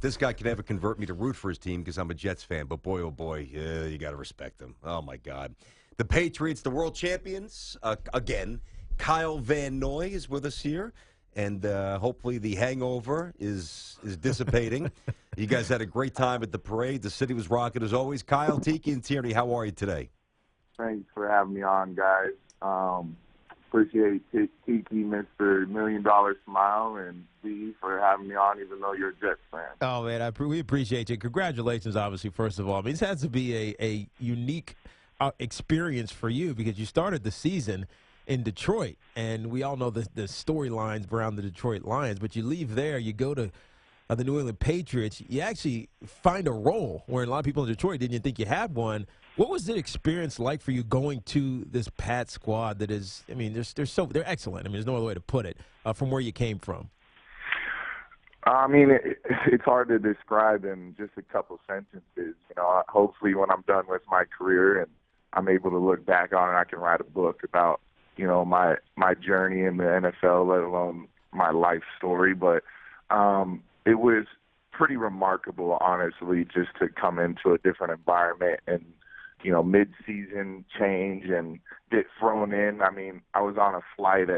this guy can ever convert me to root for his team because I'm a Jets fan. But boy, oh boy, you got to respect him. Oh my God, the Patriots, the world champions again. Kyle Van Noy is with us here, and hopefully the hangover is dissipating. You guys had a great time at the parade. The city was rocking as always. Kyle, Tiki, and Tierney, how are you today? Thanks for having me on, guys. Appreciate Tiki, Mr. $1 Million Smile, and B for having me on, even though you're a Jets fan. Oh, man, we appreciate you. Congratulations, obviously, first of all. I mean, this has to be a unique experience for you because you started the season in Detroit, and we all know the storylines around the Detroit Lions, but you leave there, you go to the New England Patriots, you actually find a role where a lot of people in Detroit didn't even think you had one. What was the experience like for you going to this Pat squad that is, I mean, they're excellent. I mean, there's no other way to put it, from where you came from? I mean, it's hard to describe in just a couple sentences. You know, hopefully when I'm done with my career and I'm able to look back on it, I can write a book about, you know, my journey in the NFL, let alone my life story. But it was pretty remarkable, honestly, just to come into a different environment and, you know, mid-season change and get thrown in. I mean, I was on a flight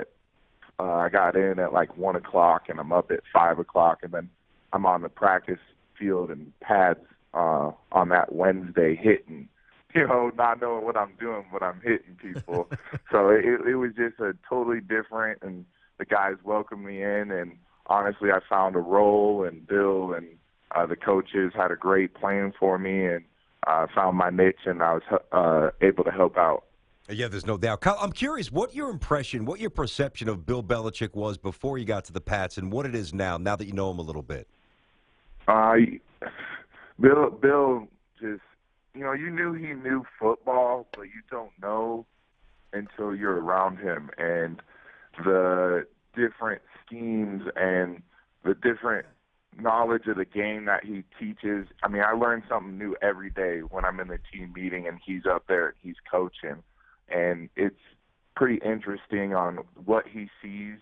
I got in at like 1 o'clock and I'm up at 5 o'clock, and then I'm on the practice field and pads on that Wednesday hitting, you know, not knowing what I'm doing, but I'm hitting people. So it was just a totally different, and the guys welcomed me in, and honestly, I found a role, and Bill and the coaches had a great plan for me, and found my niche, and I was able to help out. Yeah, there's no doubt. Kyle, I'm curious what your perception of Bill Belichick was before you got to the Pats and what it is now that you know him a little bit. Bill just, you know, you knew he knew football, but you don't know until you're around him, and the different schemes and the different knowledge of the game that he teaches. I mean, I learn something new every day when I'm in the team meeting and he's up there and he's coaching. And it's pretty interesting on what he sees,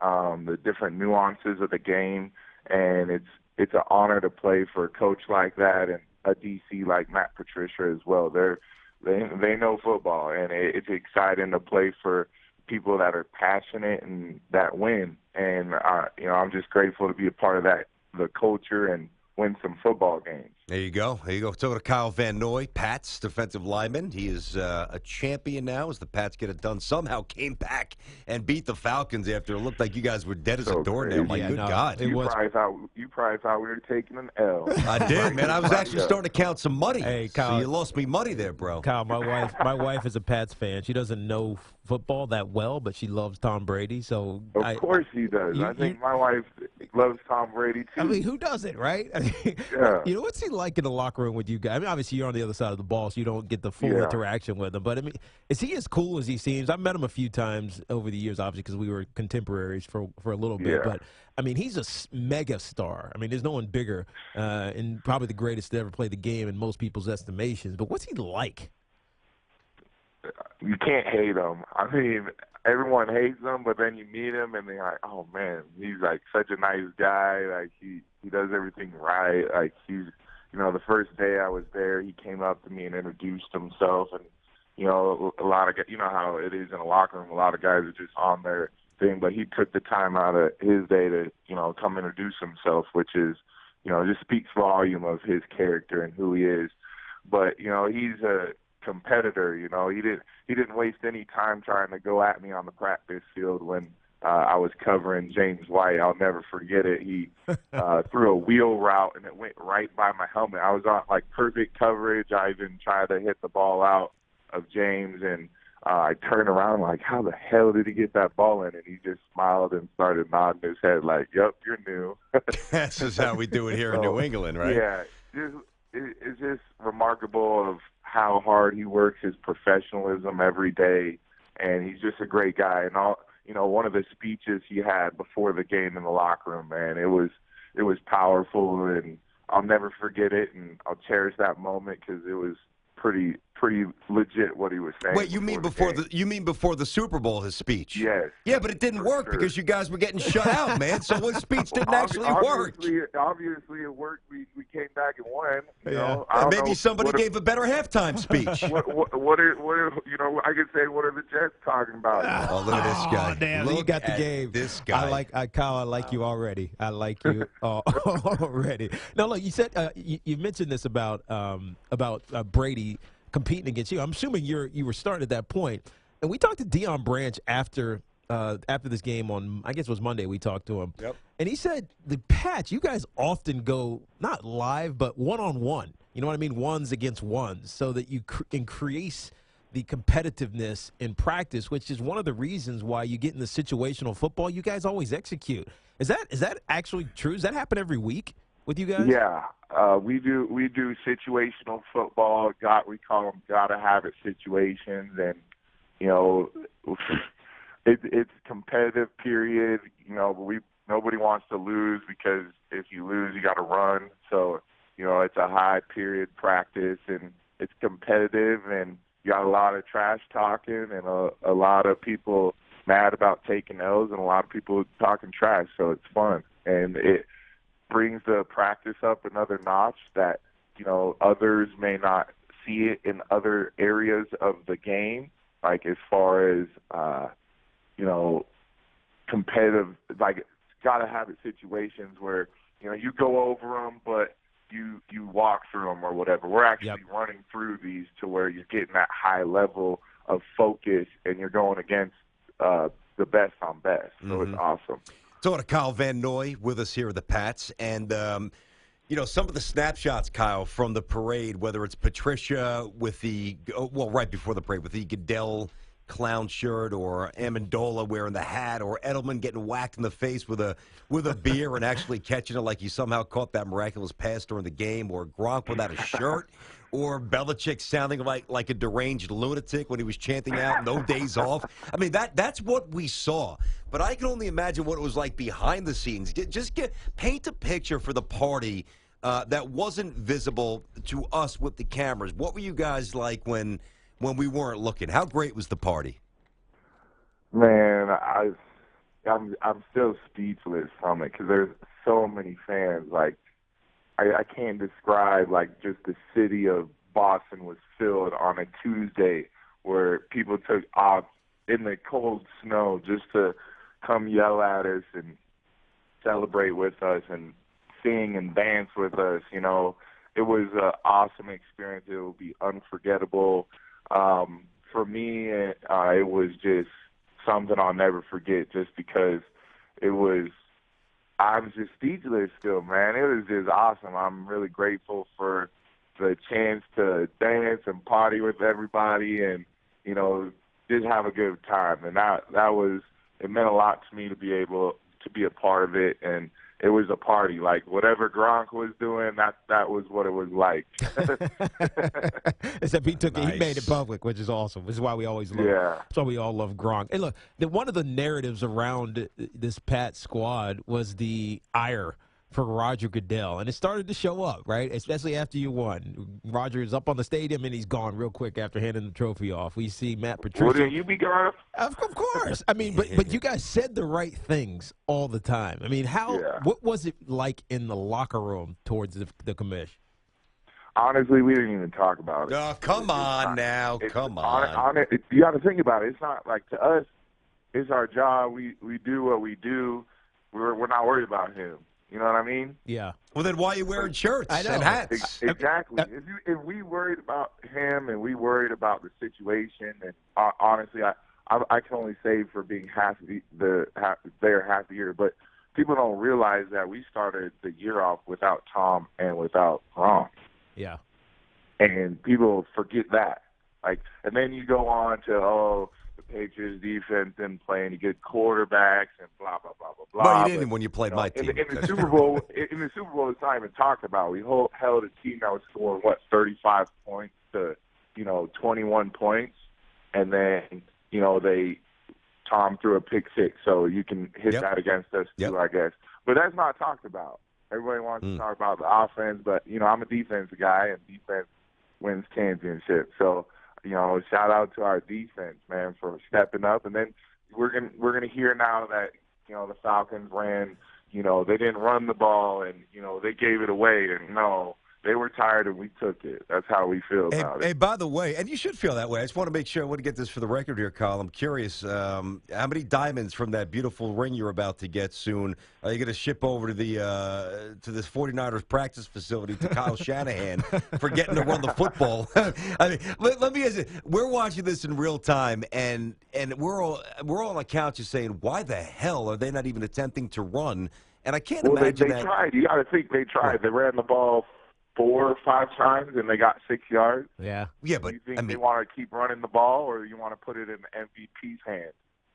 the different nuances of the game. And it's an honor to play for a coach like that and a DC like Matt Patricia as well. They know football, and it's exciting to play for people that are passionate and that win. And, you know, I'm just grateful to be a part of that, the culture, and win some football games. There you go. So to Kyle Van Noy, Pats defensive lineman. He is a champion now as the Pats get it done. Somehow came back and beat the Falcons after it looked like you guys were dead as a doornail. My good God. You probably thought we were taking an L. I did, man. I was actually starting to count some money. Hey, Kyle, so you lost me money there, bro. Kyle, my wife is a Pats fan. She doesn't know football that well, but she loves Tom Brady. So of course she does. I think my wife loves Tom Brady too. I mean, who doesn't, right? I mean, yeah. You know, what's he like in the locker room with you guys? I mean, obviously you're on the other side of the ball, so you don't get the full interaction with him. But I mean, is he as cool as he seems? I've met him a few times over the years, obviously, because we were contemporaries for a little bit. But I mean, he's a mega star. I mean, there's no one bigger, and probably the greatest to ever play the game in most people's estimations. But what's he like? You can't hate him. I mean, everyone hates him, but then you meet him and they're like, oh man, he's like such a nice guy. Like he does everything right. Like he's, you know, the first day I was there, he came up to me and introduced himself. And, you know, a lot of guys, you know how it is in a locker room, a lot of guys are just on their thing, but he took the time out of his day to, you know, come introduce himself, which is, you know, just speaks volume of his character and who he is. But, you know, he's a competitor. You know, he didn't waste any time trying to go at me on the practice field when I was covering James White. I'll never forget it. He threw a wheel route and it went right by my helmet. I was on like perfect coverage. I even tried to hit the ball out of James, and I turned around like, how the hell did he get that ball in? And he just smiled and started nodding his head like, yep, you're new. This is how we do it here in New England, right? Yeah. It's just remarkable of how hard he works, his professionalism every day, and he's just a great guy. And all, you know, one of the speeches he had before the game in the locker room, man, it was powerful, and I'll never forget it, and I'll cherish that moment because it was pretty pretty legit what he was saying. Wait, you mean before the Super Bowl, his speech? Yes. Yeah, but it didn't work sure. because you guys were getting shut out, man. So his speech didn't actually work. Obviously, it worked. We came back and won. You Yeah. know, I don't Maybe know somebody gave a better halftime speech. what are you know? I could say, what are the Jets talking about? Oh, look at this guy. Damn, Look you got the at game. this guy. Kyle, I like you already. I like you already. Now, look, you said you mentioned this about Brady competing against you. I'm assuming you were starting at that point. And we talked to Deion Branch after this game on, I guess it was Monday. We talked to him. Yep. And he said the Pats, you guys often go not live, but one-on-one. You know what I mean? Ones against ones, so that you increase the competitiveness in practice, which is one of the reasons why you get in the situational football. You guys always execute. Is that actually true? Does that happen every week with you guys? Yeah, we do situational football. We call them gotta have it situations, and you know, it's competitive period. You know, but nobody wants to lose, because if you lose, you got to run. So you know, it's a high period practice, and it's competitive, and you got a lot of trash talking, and a lot of people mad about taking L's, and a lot of people talking trash. So it's fun, and it brings the practice up another notch that, you know, others may not see it in other areas of the game, like as far as, you know, competitive, like got to have it situations where, you know, you go over them, but you walk through them or whatever. We're actually running through these to where you're getting that high level of focus, and you're going against the best on best. So it's awesome. So to Kyle Van Noy with us here at the Pats, and you know, some of the snapshots, Kyle, from the parade, whether it's Patricia with right before the parade with the Goodell clown shirt, or Amendola wearing the hat, or Edelman getting whacked in the face with a beer and actually catching it like he somehow caught that miraculous pass during the game, or Gronk without a shirt, or Belichick sounding like a deranged lunatic when he was chanting out "No days off." I mean, that's what we saw. But I can only imagine what it was like behind the scenes. Paint a picture for the party that wasn't visible to us with the cameras. What were you guys like when we weren't looking? How great was the party? Man, I'm still speechless from it, because there's so many fans. Like, I can't describe, like, just the city of Boston was filled on a Tuesday, where people took off in the cold snow just to come yell at us and celebrate with us and sing and dance with us. You know, it was an awesome experience. It will be unforgettable. For me, it was just something I'll never forget, just because I was just speechless still, man. It was just awesome. I'm really grateful for the chance to dance and party with everybody, and, you know, just have a good time. And it meant a lot to me to be able to be a part of it, and it was a party. Like, whatever Gronk was doing, that was what it was like. Except he took Nice. He made it public, which is awesome. Which is why we always love. Yeah. That's why we all love Gronk. Hey, look, one of the narratives around this Pat squad was the ire for Roger Goodell, and it started to show up, right? Especially after you won. Roger is up on the stadium, and he's gone real quick after handing the trophy off. We see Matt Patricia. Wouldn't you be gone? Of course. I mean, but you guys said the right things all the time. I mean, what was it like in the locker room towards the commish? Honestly, we didn't even talk about it. Oh, come on now. Come on. You got to think about it. It's not like, to us, it's our job. We do what we do. We're not worried about him. You know what I mean? Yeah. Well, then why are you wearing shirts and hats? Exactly. If we worried about him and we worried about the situation, and honestly, I can only say for being there half the year, but people don't realize that we started the year off without Tom and without Gronk. Yeah. And people forget that. Like, and then you go on to, the Patriots defense didn't play any good quarterbacks and blah, blah, blah, blah, blah. Well, you didn't when you played my team. In the Super Bowl, it's not even talked about. We held a team that was scoring, 35 points to, 21 points. And then, Tom threw a pick six. So you can hit that against us too, I guess. But that's not talked about. Everybody wants to talk about the offense, but, I'm a defense guy, and defense wins championships. So, shout out to our defense, man, for stepping up. And then we're gonna hear now that the Falcons ran. They didn't run the ball, and they gave it away. And no, they were tired, and we took it. That's how we feel about Hey, it. by the way, and you should feel that way. I just want to make sure I want to get this for the record here, Kyle. I'm curious, how many diamonds from that beautiful ring you're about to get soon are you going to ship over to to this 49ers practice facility to Kyle Shanahan for getting to run the football? I mean, let me ask you, we're watching this in real time, and we're all on the couch just saying, why the hell are they not even attempting to run? And I can't imagine they that. tried. You got to think they tried. They ran the ball 4 or 5 times, and they got 6 yards. Yeah. Yeah, but Do you think they want to keep running the ball, or you want to put it in the MVP's hand?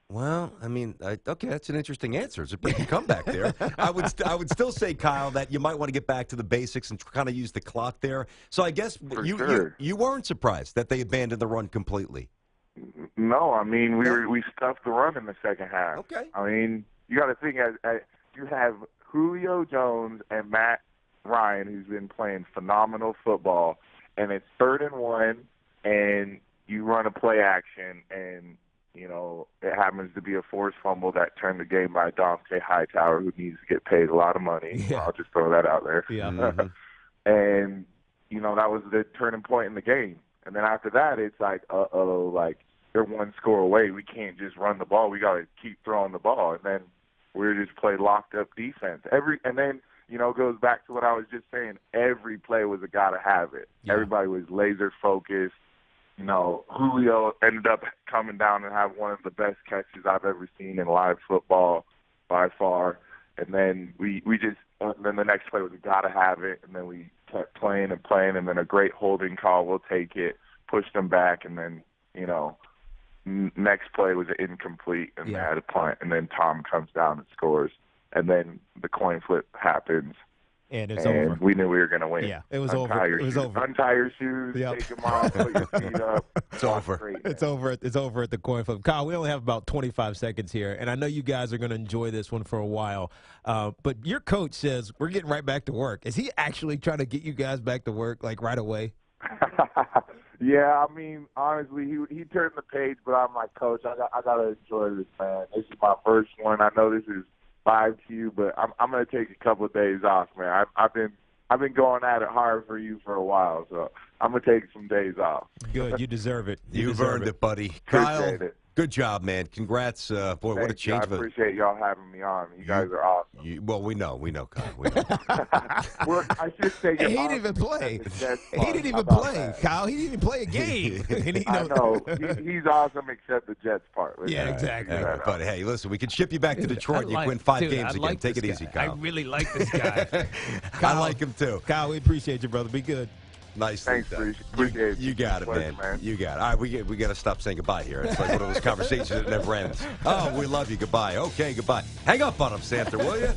Well, okay, that's an interesting answer. It's a pretty comeback there. I would still say, Kyle, that you might want to get back to the basics and kind of use the clock there. So I guess you weren't surprised that they abandoned the run completely. No, we stuffed the run in the second half. Okay. You got to think you have Julio Jones and Matt Ryan, who's been playing phenomenal football, and it's 3rd and 1, and you run a play action, and it happens to be a forced fumble that turned the game by Dante Hightower, who needs to get paid a lot of money. Yeah. I'll just throw that out there. Yeah. Mm-hmm. And that was the turning point in the game. And then after that, it's like, they're 1 score away. We can't just run the ball. We got to keep throwing the ball. And then we just play locked up defense. And then it goes back to what I was just saying. Every play was a gotta have it. Yeah. Everybody was laser focused. Julio ended up coming down and have one of the best catches I've ever seen in live football by far. And then then the next play was a gotta have it. And then we kept playing, and then a great holding call. We'll take it. Pushed them back, and then next play was incomplete, and they had a punt. And then Tom comes down and scores. And then the coin flip happens, and it's over. We knew we were going to win. Yeah, it was over. It was over. Untie your shoes, take them off, put your feet up. It's over. Great, it's over. It's over at the coin flip. Kyle, we only have about 25 seconds here, and I know you guys are going to enjoy this one for a while. But your coach says we're getting right back to work. Is he actually trying to get you guys back to work like right away? Yeah, honestly, he turned the page, but I'm like, Coach, I gotta enjoy this, man. This is my first one. I know this is 5Q, but I'm gonna take a couple of days off, man. I've been going at it hard for you for a while, so I'm gonna take some days off. Good, you deserve it. You've earned it, buddy. Appreciate Kyle, it. Good job, man. Congrats. Boy, what a change. I appreciate y'all having me on. You guys are awesome. Well, we know, Kyle. We know. I should say he didn't even play. He didn't even play, that? Kyle. He didn't even play a game. I know. He's awesome except the Jets part. Yeah, exactly. But hey, listen, we can ship you back to Detroit. You can win 5 games again. Take it easy, Kyle. I really like this guy. I like him too. Kyle, we appreciate you, brother. Be good. Nice. Thanks, appreciate it. You got it, man. You got it. All right, we got to stop saying goodbye here. It's like one of those conversations that never ends. Oh, we love you. Goodbye. Okay, goodbye. Hang up on him, Santa, will you?